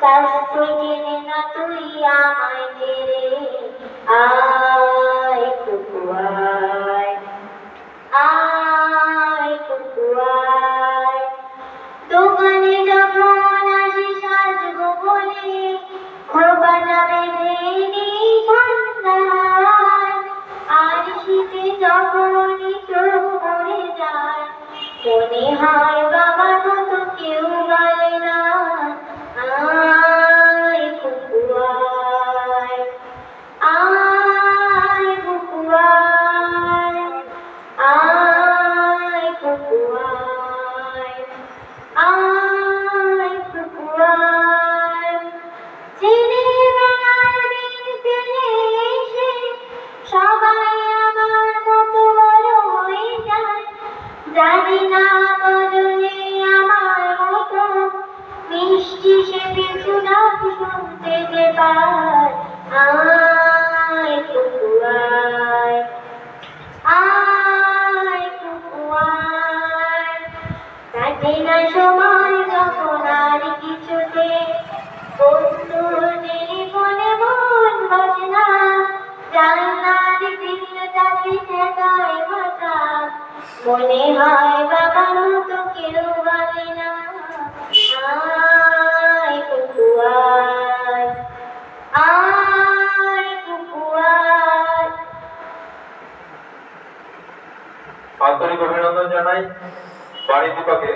শাস্ত্র জেনে না তুই আমায় ছেড়ে আয় কুকু আয়, আয় কুকু আয়। দোকানে যখন আসি সাজবো বলে খোপাটা বেঁধে নিই ঠান্ডায়, আর শীতে যখনই চোখ পড়ে যায় মনে হয় বাবার মতো কেউ বলে না আয় কুকু আয়, আয় কুকু আয়, আয় কুকু আয়, আয় কুকু আয়। ছেলেবেলার দিন ফেলে এসে সবাই আমার মতো বড় হয়ে যায়, জানি না বদলে আমার মতো মিষ্টি সে পিছু ডাক শুনতে যে পায় আয় কুকু আয়, আয় কুকু আয়। কাটে না সময় যখন আর কিছুতে বন্ধুর টেলিফোনে মন বসে না, জানলার গ্রিলটাকে ঠেকায় ভাষা মনে হয় বাবার মতো কেউ বলে না আয় কুকু আয়, আয় কুকু আয়। আন্তরিক অভিনন্দন জানাই বাড়ি দীপকে।